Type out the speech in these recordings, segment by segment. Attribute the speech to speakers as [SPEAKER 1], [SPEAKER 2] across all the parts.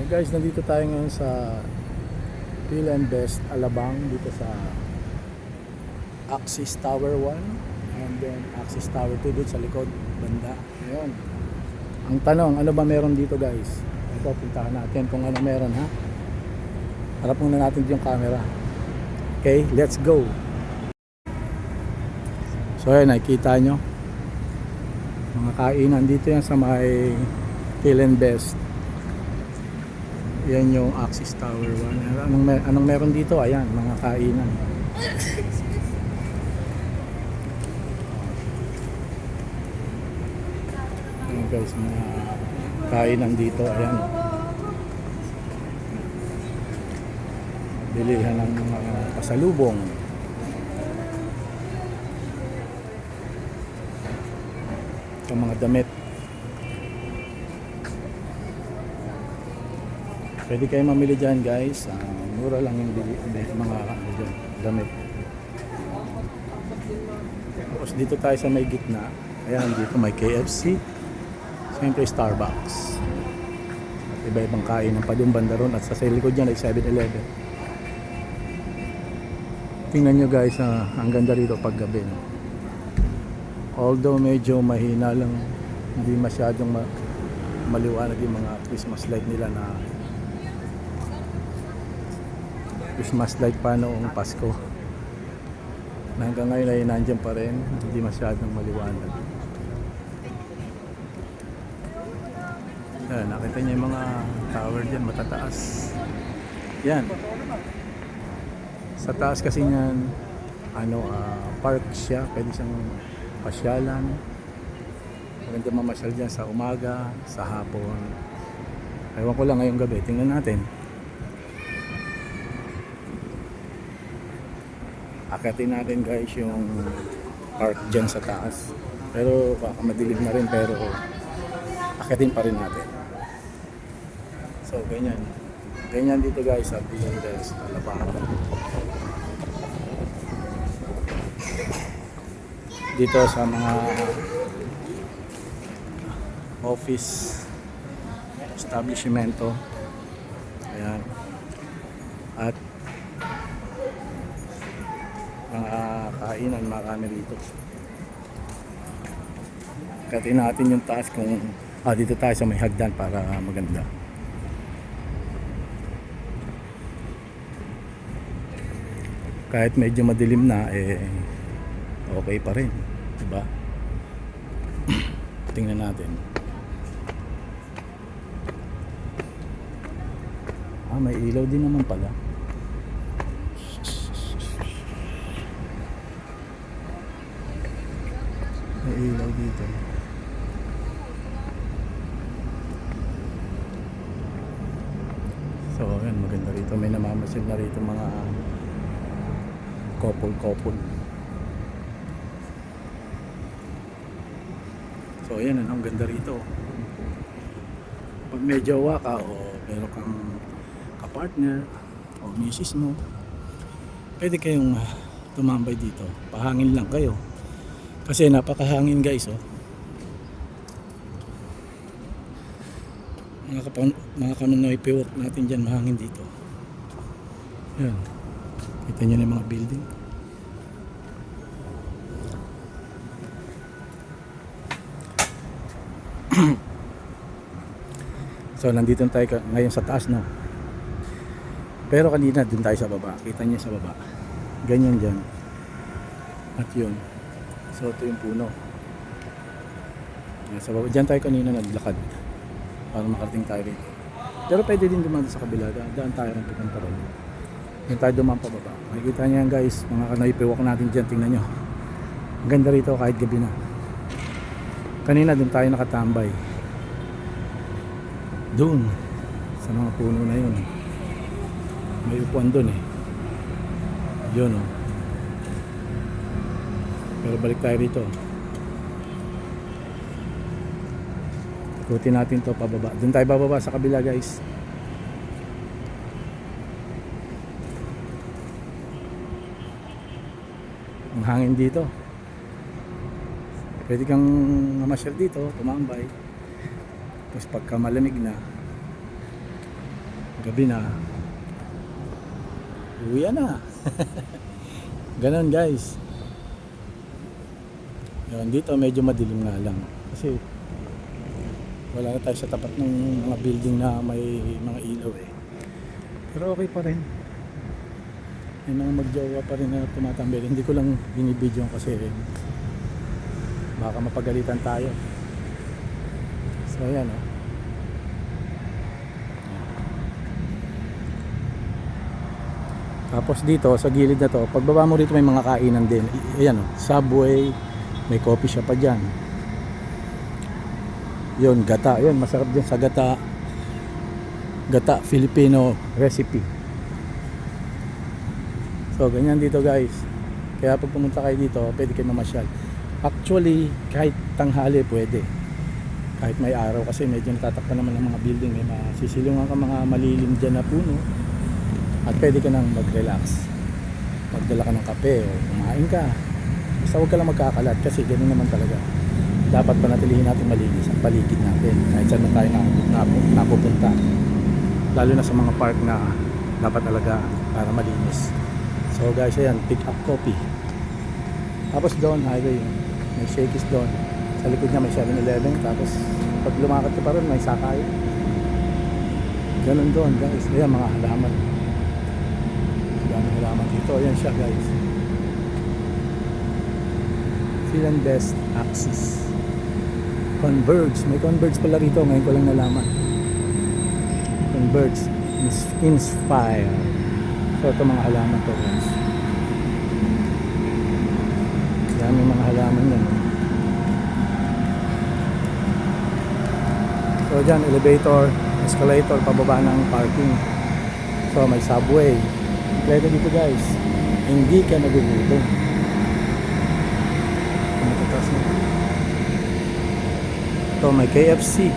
[SPEAKER 1] Guys, nandito tayo ngayon sa Phil and Best Alabang, dito sa Axis Tower 1 and then Axis Tower 2 dito sa likod banda. Ayun. Ang tanong, ano ba meron dito guys? Ito, puntahan natin kung ano meron, ha. Harap muna natin yung camera. Okay, let's go. So ayun, nakikita nyo mga kainan dito yan sa may Phil and Best. Yan yung Axis Tower 1. Anong meron dito? Ayan, mga kainan. Ayan guys, mga kainan dito. Ayan. Bilihan ng mga pasalubong. Sa mga damit. Pwede kayo mamili dyan guys. Mura lang yung mga dyan, damit. Tapos dito tayo sa may gitna. Ayan, dito may KFC. Siyempre Starbucks. At iba-ibang kainan pa yung banda ron. At sa likod dyan ay 7-Eleven. Tingnan nyo guys, ang ganda rito pag gabi. No? Although medyo mahina lang, hindi masyadong maliwanag yung mga Christmas light nila na Christmas light pa noong Pasko. Na hanggang ngayon ay nandiyan pa rin, hindi masyadong maliwanag. Ayan, nakita niyo yung mga tower dyan, matataas. Yan. Sa taas kasi niyan, park siya, pwede siyang pasyalan. Maganda mamasyal dyan sa umaga, sa hapon. Ewan ko lang ngayong gabi, tingnan natin. Akitin natin guys yung park dyan sa taas. Pero baka madilim na rin, pero akitin pa rin natin. So ganyan. Ganyan dito guys sa Pilipinas, Alabang. Dito sa mga office establishmento. Ayan. At mga kainan marami dito. Katiin natin yung taas kung dito tayo sa may hagdan para maganda. Kahit medyo madilim na okay pa rin, diba? Tingnan natin. May ilaw din naman pala. May ilaw dito. So ayan, maganda rito. May namamasyal na rito mga couple. So ayan, ang ganda rito. Pag may jowa ka o meron kang kapartner o misis mo, pwede kayong tumambay dito. Pahangin lang kayo. Kasi napakahangin guys, oh. Mga kanonoy work natin dyan, mahangin dito. Yan. Kita nyo na yung mga building. So nandito tayo ngayon sa taas, no. Pero kanina dun tayo sa baba. Kita nyo sa baba. Ganyan dyan. At yun. So ito yung puno. Sa baba. Dyan tayo kanina naglakad para makarating tayo rito. Pero pwede din dumaan sa kabila. Daan tayo ng pupunta rin. Dyan tayo dumaan pa baba. Makikita nyo yan guys. Mga kanaypiwak natin dyan. Tingnan nyo. Ang ganda rito kahit gabi na. Kanina dun tayo nakatambay. Doon. Sa mga puno na yun. May upuan dun eh. Yun oh. Pero balik tayo dito. Ikutin natin to pababa. Doon tayo bababa sa kabila guys. Ang hangin dito. Pwede kang mamasyal dito, tumambay. Tapos pagka malamig na, gabi na, uwi na. Ganon guys. Yan, dito medyo madilim nga lang kasi wala na tayo sa tapat ng mga building na may mga ilaw eh. Pero okay pa rin. May mga magjowa pa rin na tumatambay. Hindi ko lang binibidyo kasi baka mapagalitan tayo. So ayan oh. Tapos dito sa gilid na to, pagbaba mo rito may mga kainan din. Ayan oh, Subway, may coffee shop pa dyan. Yun, gata. Yun, masarap dyan sa gata. Gata Filipino recipe. So ganyan dito guys. Kaya pag pumunta kayo dito, pwede kayo mamasyal. Actually, kahit tanghali pwede. Kahit may araw kasi medyo natatakpan naman ng mga building. May masisilungan ka mga malilim dyan na puno. At pwede ka nang mag-relax. Magdala ka ng kape o kumain ka. Basta huwag ka lang magkakalat kasi ganoon naman talaga. Dapat panatilihin natin malinis ang paligid natin. Kahit saan man tayo napupunta. Lalo na sa mga park na dapat talaga para malinis. So guys, ayan, pick up coffee. Tapos doon, highway, may Shakey's doon. Sa likod niya may 7-Eleven. Tapos pag lumakad ka pa rin, may sakay. Ganun doon guys. Ayan, mga halaman. Daming halaman dito. Ayan siya guys. Finland's Axis. Converge. May Converge pala rito. Ngayon ko lang nalaman. Converge. Inspire. So ito mga halaman to guys. Yan may mga halaman yan. So dyan elevator, escalator, pababa ng parking. So may subway. Kompleto dito guys. Hindi ka nagugutom. Ito may KFC.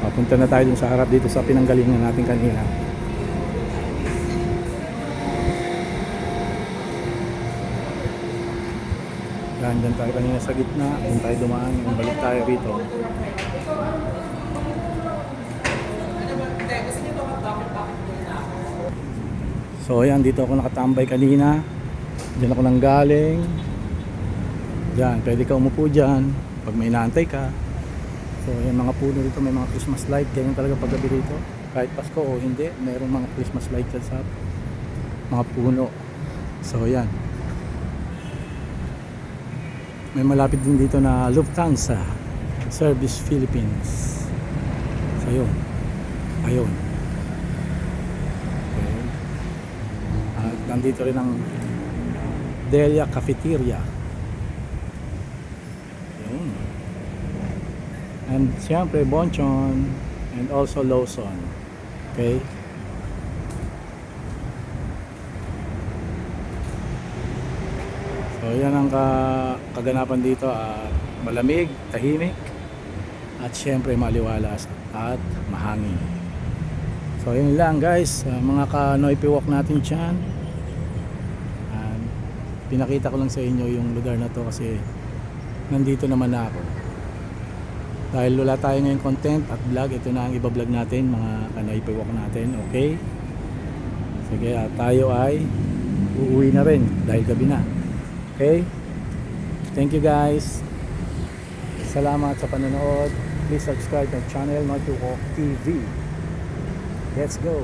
[SPEAKER 1] Papunta na tayo dun sa harap dito sa pinanggalingan natin kanina. Yan, dyan tayo kanina sa gitna. Dun tayo dumaan. Balik tayo rito. So ayan, dito ako nakatambay kanina. Diyan ako nang galing. Diyan, pwede ka umupo dyan pag may inaantay ka. So yung mga puno dito, may mga Christmas light. Ganyan talaga paggabi dito. Kahit Pasko o hindi, mayroong mga Christmas light dyan sa mga puno. So yan. May malapit din dito na Lufthansa Service Philippines. So yun. Ayun. Okay. At nandito rin ang Delia Cafeteria. Yun. And siyempre Bonchon and also Lawson. Okay. So yan ang kaganapan dito. Malamig, tahimik, at siyempre maliwalas at mahangin. So yun lang guys, mga ka-Noipe Walk natin dyan. Pinakita ko lang sa inyo yung lugar na to kasi nandito naman na ako. Dahil wala tayo ngayong content at vlog, ito na ang iba-vlog natin, mga ka-Noipe Walk natin. Okay? Sige, tayo ay uuwi na rin dahil gabi na. Okay? Thank you guys. Salamat sa panonood. Please subscribe to our channel, Noipe Walk TV. Let's go!